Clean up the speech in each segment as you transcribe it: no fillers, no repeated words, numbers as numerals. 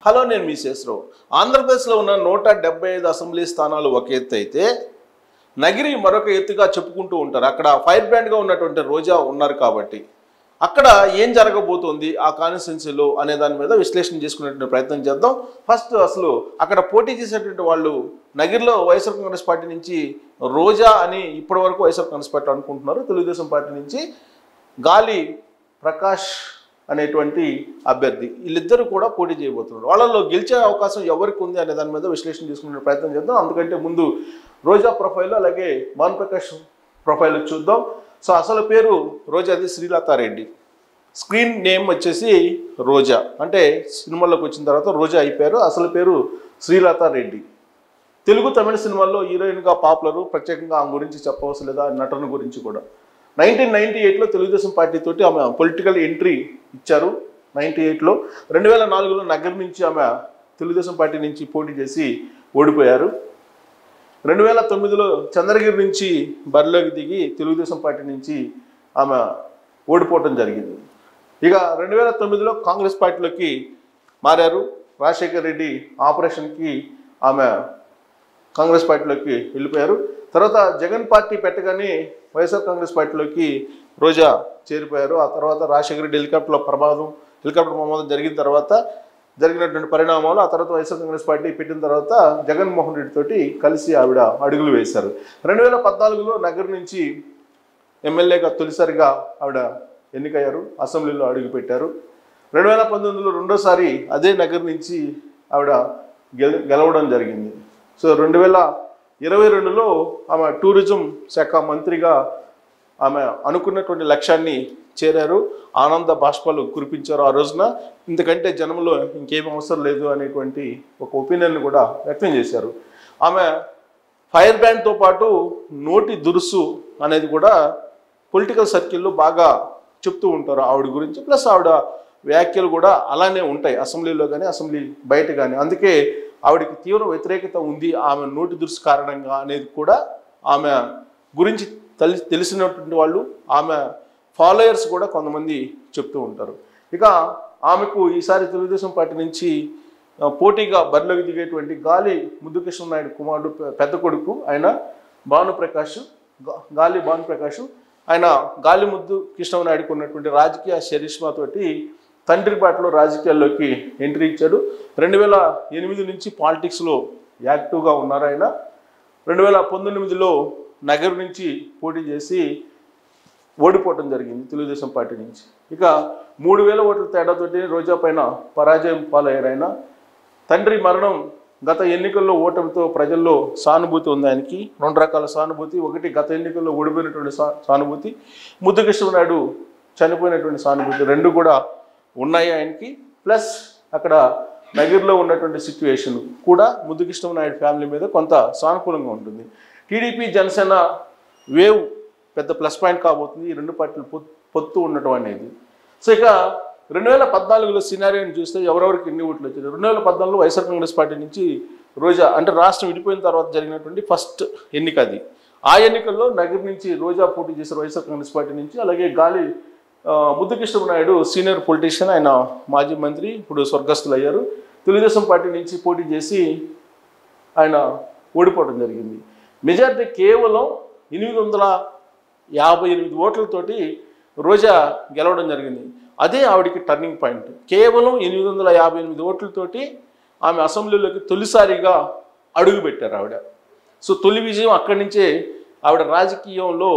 Hello, నేను మీ శేషరావు. ఆంధ్రప్రదేశ్లో ఉన్న 175 అసెంబ్లీ స్థానాలు ఒక ఎత్తు అయితే నగిరి మరొక ఎత్తుగా చెప్పుకుంటూ ఉంటారు. అక్కడ ఫైర్ బ్రాండ్గా ఉన్నటువంటి రోజా ఉన్నారు కాబట్టి అక్కడ ఏం జరగబోతోంది ఆ కాన్స్టిట్యున్సీలో అనే దాని మీద విశ్లేషణ చేసుకునేటువంటి ప్రయత్నం చేద్దాం. ఫస్ట్ అసలు అక్కడ పోటీ చేసేటువంటి వాళ్ళు నగిరిలో వైఎస్ఆర్ కాంగ్రెస్ పార్టీ నుంచి రోజా అని ఇప్పటి వరకు వైఎస్ఆర్ కాంగ్రెస్ పార్టీ అనుకుంటున్నారు. తెలుగుదేశం పార్టీ నుంచి గాలి ప్రకాష్ అనేటువంటి అభ్యర్థి, వీళ్ళిద్దరూ కూడా పోటీ చేయబోతున్నారు. వాళ్ళలో గెలిచే అవకాశం ఎవరికి ఉంది అనే దాని మీద విశ్లేషణ చేసుకునే ప్రయత్నం చేద్దాం. అందుకంటే ముందు రోజా ప్రొఫైల్ అలాగే భాను ప్రకాష్ ప్రొఫైల్ చూద్దాం. సో అసలు పేరు రోజాది శ్రీలతారెడ్డి, స్క్రీన్ నేమ్ వచ్చేసి రోజా, అంటే సినిమాల్లోకి వచ్చిన తర్వాత రోజా అయిపోయారు. అసలు పేరు శ్రీలతారెడ్డి. తెలుగు తమిళ సినిమాల్లో హీరోయిన్గా పాపులరు. ప్రత్యేకంగా ఆమె గురించి చెప్పవలసిన లేదా నటన గురించి కూడా. 1998లో తెలుగుదేశం పార్టీతోటి ఆమె పొలిటికల్ ఎంట్రీ ఇచ్చారు. 98లో 2004లో నగర్ నుంచి ఆమె తెలుగుదేశం పార్టీ నుంచి పోటీ చేసి ఓడిపోయారు. 2009లో చంద్రగిరి నుంచి బరిలోకి దిగి తెలుగుదేశం పార్టీ నుంచి ఆమె ఓడిపోవటం జరిగింది. ఇక 2009లో కాంగ్రెస్ పార్టీలోకి మారారు. రాజశేఖర్ రెడ్డి ఆపరేషన్కి ఆమె కాంగ్రెస్ పార్టీలోకి వెళ్ళిపోయారు. తర్వాత జగన్ పార్టీ పెట్టగానే వైఎస్ఆర్ కాంగ్రెస్ పార్టీలోకి రోజా చేరిపోయారు. ఆ తర్వాత రాజశేఖర రెడ్డి హెలికాప్టర్ ప్రమాదం జరిగిన తర్వాత జరిగినటువంటి పరిణామాలు, ఆ తర్వాత వైఎస్ఆర్ కాంగ్రెస్ పార్టీ పెట్టిన తర్వాత జగన్మోహన్ రెడ్డి తోటి కలిసి ఆవిడ అడుగులు వేశారు. 2014లో నగర్ నుంచి ఎమ్మెల్యేగా తొలిసారిగా ఆవిడ ఎన్నికయ్యారు, అసెంబ్లీలో అడుగుపెట్టారు. 2019లో రెండోసారి అదే నగర్ నుంచి ఆవిడ గెలవడం జరిగింది. సో 2022లో ఆమె టూరిజం శాఖ మంత్రిగా ఆమె అనుకున్నటువంటి లక్ష్యాన్ని చేరారు. ఆనంద బాష్పాలు కురిపించారు ఆ రోజున. ఇంతకంటే జనంలో ఇంకేం అవసరం లేదు అనేటువంటి ఒక ఒపీనియన్ కూడా వ్యక్తం చేశారు. ఆమె ఫైర్ బ్రాండ్తో పాటు నోటి దురుసు అనేది కూడా పొలిటికల్ సర్కిల్లో బాగా చెప్తూ ఉంటారు ఆవిడ గురించి. ప్లస్ ఆవిడ వ్యాఖ్యలు కూడా అలానే ఉంటాయి అసెంబ్లీలో కానీ అసెంబ్లీ బయట కానీ. అందుకే ఆవిడకి తీవ్ర వ్యతిరేకత ఉంది ఆమె నోటి దురుసు కారణంగా అనేది కూడా ఆమె గురించి తెలిసినటువంటి వాళ్ళు, ఆమె ఫాలోయర్స్ కూడా కొంతమంది చెప్తూ ఉంటారు. ఇక ఆమెకు ఈసారి తెలుగుదేశం పార్టీ నుంచి పోటీగా బరిలోకి దిగేటువంటి గాలి ముద్దుకృష్ణ నాయుడు కుమారుడు పెద్ద కొడుకు ఆయన గాలి భానుప్రకాష్ ఆయన గాలి ముద్దు కృష్ణనాయుడుకు ఉన్నటువంటి రాజకీయ చరిష్మాతోటి తండ్రి బాటలో రాజకీయాల్లోకి ఎంట్రీ ఇచ్చాడు. 2008 నుంచి పాలిటిక్స్లో యాక్టివ్గా ఉన్నారు ఆయన. 2019లో నగర్ నుంచి పోటీ చేసి ఓడిపోవటం జరిగింది తెలుగుదేశం పార్టీ నుంచి. ఇక 3000 ఓట్ల తేడాతోటి రోజా పైన పరాజయం పాలయ్యారు ఆయన. తండ్రి మరణం, గత ఎన్నికల్లో ఓటమితో ప్రజల్లో సానుభూతి ఉంది ఆయనకి. 2 రకాల సానుభూతి. ఒకటి గత ఎన్నికల్లో ఓడిపోయినటువంటి సానుభూతి, ముద్దుకృష్ణనాయుడు చనిపోయినటువంటి సానుభూతి, రెండు కూడా ఉన్నాయి ఆయనకి. ప్లస్ అక్కడ నగర్లో ఉన్నటువంటి సిచ్యువేషన్ కూడా ముద్దుకృష్ణనాయుడు ఫ్యామిలీ మీద కొంత సానుకూలంగా ఉంటుంది. టీడీపీ జనసేన వేవ్ పెద్ద ప్లస్ పాయింట్ కాబోతుంది ఈ రెండు పార్టీలు పొత్తు ఉండటం అనేది. సో ఇక 2014లో సినారియోని చూస్తే ఎవరెవరికి ఎన్ని ఓట్లు వచ్చాయి. 2014లో వైఎస్ఆర్ కాంగ్రెస్ పార్టీ నుంచి రోజా, అంటే రాష్ట్రం విడిపోయిన తర్వాత జరిగినటువంటి ఫస్ట్ ఎన్నిక అది. ఆ ఎన్నికల్లో నగర్ నుంచి రోజా పోటీ చేశారు వైఎస్ఆర్ కాంగ్రెస్ పార్టీ నుంచి. అలాగే గాలి ముద్దుకృష్ణనాయుడు సీనియర్ పొలిటీషియన్, ఆయన మాజీ మంత్రి, ఇప్పుడు స్వర్గస్థులు అయ్యారు. తెలుగుదేశం పార్టీ నుంచి పోటీ చేసి ఆయన ఓడిపోవడం జరిగింది. మెజార్టీ కేవలం 858 ఓట్లతోటి రోజా గెలవడం జరిగింది. అదే ఆవిడకి టర్నింగ్ పాయింట్. కేవలం 858 ఓట్లతోటి ఆమె అసెంబ్లీలోకి తొలిసారిగా అడుగుపెట్టారు ఆవిడ. సో తొలి విజయం అక్కడి నుంచే ఆవిడ రాజకీయంలో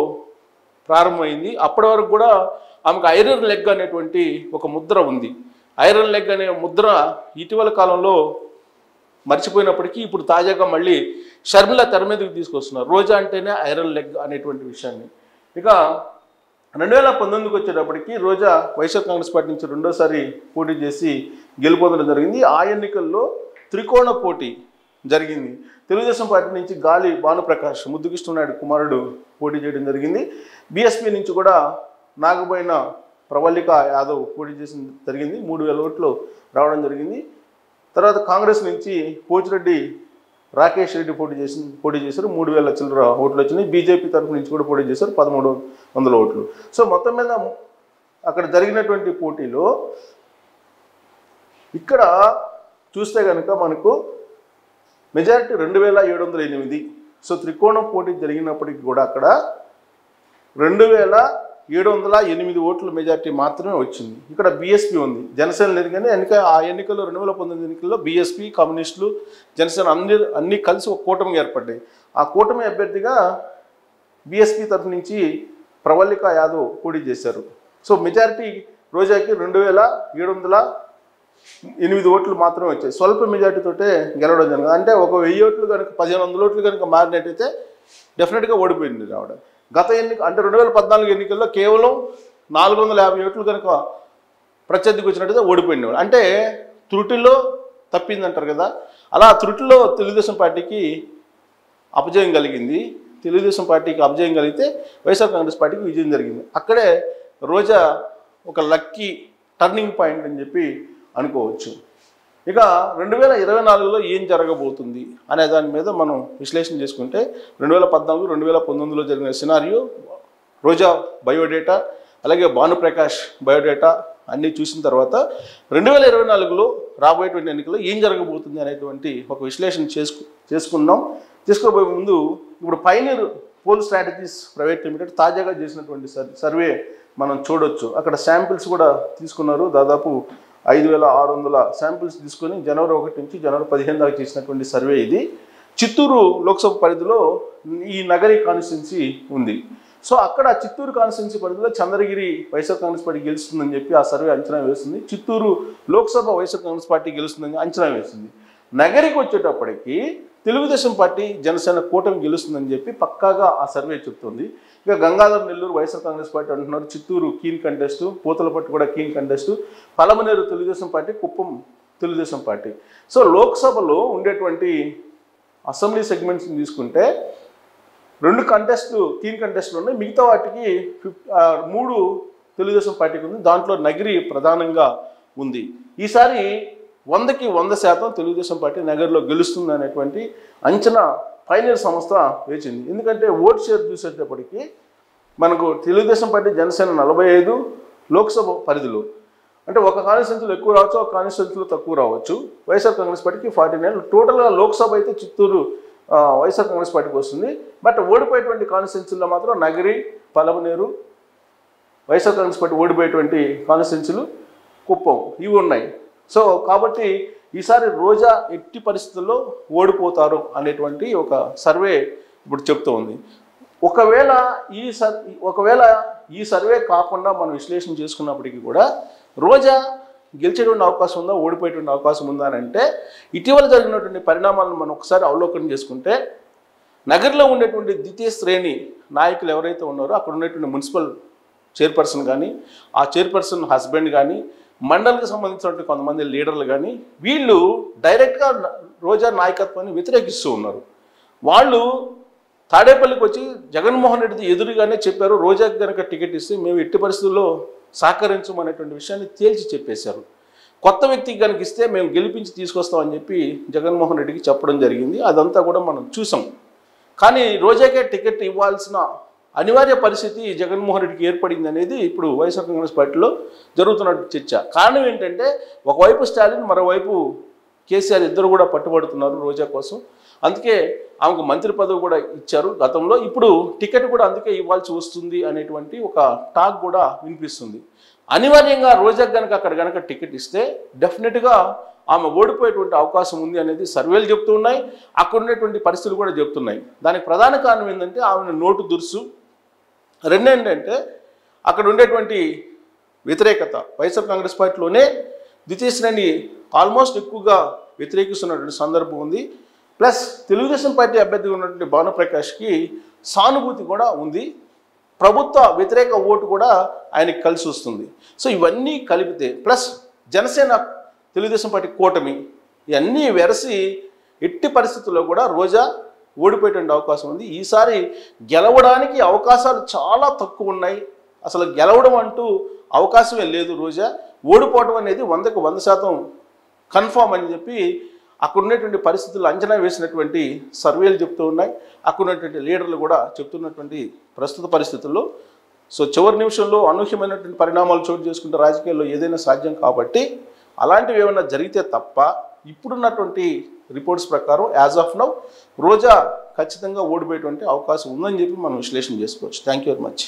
ప్రారంభమైంది. అప్పటి వరకు కూడా ఆమెకు ఐరన్ లెగ్ అనేటువంటి ఒక ముద్ర ఉంది. ఐరన్ లెగ్ అనే ముద్ర ఇటీవల కాలంలో మర్చిపోయినప్పటికీ ఇప్పుడు తాజాగా మళ్ళీ షర్మిల తెర మీదకి తీసుకొస్తున్నారు. రోజా అంటేనే ఐరన్ లెగ్ అనేటువంటి విషయాన్ని. ఇక 2019కి వచ్చేటప్పటికి రోజా వైఎస్ఆర్ కాంగ్రెస్ పార్టీ నుంచి రెండోసారి పోటీ చేసి గెలుపొందడం జరిగింది. ఆ ఎన్నికల్లో త్రికోణ పోటీ జరిగింది. తెలుగుదేశం పార్టీ నుంచి గాలి భానుప్రకాష్ ముద్దుకృష్ణనాయుడు కుమారుడు పోటీ చేయడం జరిగింది. బీఎస్పీ నుంచి కూడా నాగబోయిన ప్రవళిక యాదవ్ పోటీ చేసిన జరిగింది. 3000 ఓట్లు రావడం జరిగింది. తర్వాత కాంగ్రెస్ నుంచి పోచిరెడ్డి రాకేష్ రెడ్డి పోటీ చేశారు. 3000 చిల్లర ఓట్లు వచ్చినాయి. బీజేపీ తరఫు నుంచి కూడా పోటీ చేశారు, 1300 ఓట్లు. సో మొత్తం మీద అక్కడ జరిగినటువంటి పోటీలో ఇక్కడ చూస్తే కనుక మనకు మెజారిటీ 2708. సో త్రికోణం పోటీ జరిగినప్పటికీ కూడా అక్కడ 2708 ఓట్ల మెజారిటీ మాత్రమే వచ్చింది. ఇక్కడ బీఎస్పీ ఉంది, జనసేన లేదు. కానీ ఆ ఎన్నికల్లో 2019 ఎన్నికల్లో బీఎస్పీ, కమ్యూనిస్టులు, జనసేన అన్ని కలిసి ఒక కూటమి ఏర్పడ్డాయి. ఆ కూటమి అభ్యర్థిగా బీఎస్పీ తరఫు నుంచి ప్రవళిక యాదవ్ పోటీ చేశారు. సో మెజారిటీ రోజాకి 2708 ఓట్లు మాత్రమే వచ్చాయి. స్వల్ప మెజార్టీతోటే గెలవడం జరిగింది. అంటే ఒక 1000 ఓట్లు కనుక 1500 ఓట్లు కనుక మారినట్టయితే డెఫినెట్గా ఓడిపోయింది రావడం. గత ఎన్నిక అంటే 2014 ఎన్నికల్లో కేవలం 450 ఓట్లు కనుక ప్రత్యర్థికి వచ్చినట్టయితే ఓడిపోయింది. అంటే త్రుటిలో తప్పిందంటారు కదా, అలా త్రుటిలో తెలుగుదేశం పార్టీకి అపజయం కలిగింది. తెలుగుదేశం పార్టీకి అపజయం కలిగితే వైఎస్ఆర్ కాంగ్రెస్ పార్టీకి విజయం జరిగింది. అక్కడే రోజా ఒక లక్కీ టర్నింగ్ పాయింట్ అని చెప్పి అనుకోవచ్చు. ఇక 2024లో ఏం జరగబోతుంది అనే దాని మీద మనం విశ్లేషణ చేసుకుంటే 2014, 2019లో జరిగిన సినారియో, రోజా బయోడేటా, అలాగే భానుప్రకాష్ బయోడేటా అన్నీ చూసిన తర్వాత 2024లో రాబోయేటువంటి ఎన్నికల్లో ఏం జరగబోతుంది అనేటువంటి ఒక విశ్లేషణ చేసుకుందాం. చేసుకోబోయే ముందు ఇప్పుడు pioneer poll strategies private limited తాజాగా చేసినటువంటి సర్వే మనం చూడొచ్చు. అక్కడ శాంపిల్స్ కూడా తీసుకున్నారు. దాదాపు 5600 శాంపిల్స్ తీసుకొని జనవరి 1 నుంచి జనవరి 15 దాకా చేసినటువంటి సర్వే ఇది. చిత్తూరు లోక్సభ పరిధిలో ఈ నగరి కాన్స్టిట్యున్సీ ఉంది. సో అక్కడ చిత్తూరు కాన్స్టిట్యున్సీ పరిధిలో చంద్రగిరి వైఎస్ఆర్ కాంగ్రెస్ పార్టీ గెలుస్తుందని చెప్పి ఆ సర్వే అంచనా వేస్తుంది. చిత్తూరు లోక్సభ వైఎస్ఆర్ కాంగ్రెస్ పార్టీ గెలుస్తుందని అంచనా వేసింది. నగరికి వచ్చేటప్పటికి తెలుగుదేశం పార్టీ, జనసేన కూటమి గెలుస్తుందని చెప్పి పక్కాగా ఆ సర్వే చెప్తుంది. ఇక గంగాధర్ నెల్లూరు వైఎస్ఆర్ కాంగ్రెస్ పార్టీ అంటున్నారు, చిత్తూరు కీన్ కంటెస్టు, పూతలపట్టు కూడా keen contest, Palamaner Telugu Desam party, Kuppam Telugu Desam party. So లోక్సభలో ఉండేటువంటి అసెంబ్లీ సెగ్మెంట్స్ని తీసుకుంటే 2 కీన్ కంటెస్టులు ఉన్నాయి. మిగతా వాటికి 3 తెలుగుదేశం పార్టీకి ఉంది. దాంట్లో నగిరి ప్రధానంగా ఉంది. ఈసారి 100కి 100% తెలుగుదేశం పార్టీ నగర్లో గెలుస్తుంది అనేటువంటి అంచనా పైనీర్ సంస్థ వేచింది. ఎందుకంటే ఓట్ షేర్ చూసేటప్పటికి మనకు తెలుగుదేశం పార్టీ, జనసేన 45 లోక్సభ పరిధిలో, అంటే ఒక కాన్స్టిట్యున్సీలో ఎక్కువ రావచ్చు, ఒక కాన్స్టిట్యున్సీలో తక్కువ రావచ్చు. వైఎస్ఆర్ కాంగ్రెస్ పార్టీకి 49. టోటల్గా లోక్సభ అయితే చిత్తూరు వైఎస్ఆర్ కాంగ్రెస్ పార్టీకి వస్తుంది. బట్ ఓడిపోయేటువంటి కాన్స్టిట్యున్సీలో మాత్రం నగరి, పలమనేరు, వైఎస్ఆర్ కాంగ్రెస్ పార్టీ ఓడిపోయేటువంటి కాన్స్టిట్యున్సీలు కుప్పం, ఇవి ఉన్నాయి. సో కాబట్టి ఈసారి రోజా ఎట్టి పరిస్థితుల్లో ఓడిపోతారు అనేటువంటి ఒక సర్వే ఇప్పుడు చెప్తూ ఉంది. ఒకవేళ ఈ సర్వే కాకుండా మనం విశ్లేషణ చేసుకున్నప్పటికీ కూడా రోజా గెలిచేటువంటి అవకాశం ఉందా, ఓడిపోయేటువంటి అవకాశం ఉందా అని అంటే ఇటీవల జరిగినటువంటి పరిణామాలను మనం ఒకసారి అవలోకనం చేసుకుంటే నగర్లో ఉండేటువంటి ద్వితీయ శ్రేణి నాయకులు ఎవరైతే ఉన్నారో అక్కడ ఉండేటువంటి మున్సిపల్ చైర్పర్సన్ కానీ, ఆ చైర్పర్సన్ హస్బెండ్ కానీ, మండలికి సంబంధించినటువంటి కొంతమంది లీడర్లు కానీ వీళ్ళు డైరెక్ట్గా రోజా నాయకత్వాన్ని వ్యతిరేకిస్తూ ఉన్నారు. వాళ్ళు తాడేపల్లికి వచ్చి జగన్మోహన్ రెడ్డి ఎదురుగానే చెప్పారు, రోజాకి కనుక టికెట్ ఇస్తే మేము ఎట్టి పరిస్థితుల్లో సహకరించమనేటువంటి విషయాన్ని తేల్చి చెప్పేశారు. కొత్త వ్యక్తికి కనుక ఇస్తే మేము గెలిపించి తీసుకొస్తామని చెప్పి జగన్మోహన్ రెడ్డికి చెప్పడం జరిగింది. అదంతా కూడా మనం చూసాం. కానీ రోజాకే టికెట్ ఇవ్వాల్సిన అనివార్య పరిస్థితి జగన్మోహన్ రెడ్డికి ఏర్పడింది అనేది ఇప్పుడు వైఎస్ఆర్ కాంగ్రెస్ పార్టీలో జరుగుతున్న చర్చ. కారణం ఏంటంటే ఒకవైపు స్టాలిన్, మరోవైపు కేసీఆర్ ఇద్దరు కూడా పట్టుబడుతున్నారు రోజా కోసం. అందుకే ఆమెకు మంత్రి పదవి కూడా ఇచ్చారు గతంలో. ఇప్పుడు టికెట్ కూడా అందుకే ఇవ్వాల్సి వస్తుంది అనేటువంటి ఒక టాక్ కూడా వినిపిస్తుంది. అనివార్యంగా రోజాకి కనుక అక్కడ కనుక టికెట్ ఇస్తే డెఫినెట్గా ఆమె ఓడిపోయేటువంటి అవకాశం ఉంది అనేది సర్వేలు చెప్తూ ఉన్నాయి, అక్కడ ఉండేటువంటి పరిస్థితులు కూడా చెప్తున్నాయి. దానికి ప్రధాన కారణం ఏంటంటే ఆమెను నోటు దురుసు, రెండేంటంటే అక్కడ ఉండేటువంటి వ్యతిరేకత. వైఎస్ఆర్ కాంగ్రెస్ పార్టీలోనే ద్వితీయ శ్రేణి ఆల్మోస్ట్ ఎక్కువగా వ్యతిరేకిస్తున్నటువంటి సందర్భం ఉంది. ప్లస్ తెలుగుదేశం పార్టీ అభ్యర్థిగా ఉన్నటువంటి భానుప్రకాష్కి సానుభూతి కూడా ఉంది. ప్రభుత్వ వ్యతిరేక ఓటు కూడా ఆయనకి కలిసి వస్తుంది. సో ఇవన్నీ కలిపితే ప్లస్ జనసేన తెలుగుదేశం పార్టీ కూటమి, ఇవన్నీ వెరసి ఎట్టి పరిస్థితుల్లో కూడా రోజా ఓడిపోయేటువంటి అవకాశం ఉంది. ఈసారి గెలవడానికి అవకాశాలు చాలా తక్కువ ఉన్నాయి. అసలు గెలవడం అంటూ అవకాశమే లేదు. రోజా ఓడిపోవడం అనేది 100కు 100% కన్ఫామ్ అని చెప్పి అక్కడ ఉన్నటువంటి పరిస్థితులు అంచనా వేసినటువంటి సర్వేలు చెప్తూ ఉన్నాయి. అక్కడ ఉన్నటువంటి లీడర్లు కూడా చెప్తున్నటువంటి ప్రస్తుత పరిస్థితుల్లో. సో చివరి నిమిషంలో అనూహ్యమైనటువంటి పరిణామాలు చోటు చేసుకుంటే రాజకీయాల్లో ఏదైనా సాధ్యం కాబట్టి అలాంటివి ఏమైనా జరిగితే తప్ప ఇప్పుడున్నటువంటి రిపోర్ట్స్ ప్రకారం యాజ్ ఆఫ్ నౌ రోజా ఖచ్చితంగా ఓడిపోయేటువంటి అవకాశం ఉందని చెప్పి మనం విశ్లేషణ చేసుకోవచ్చు. Thank you very much.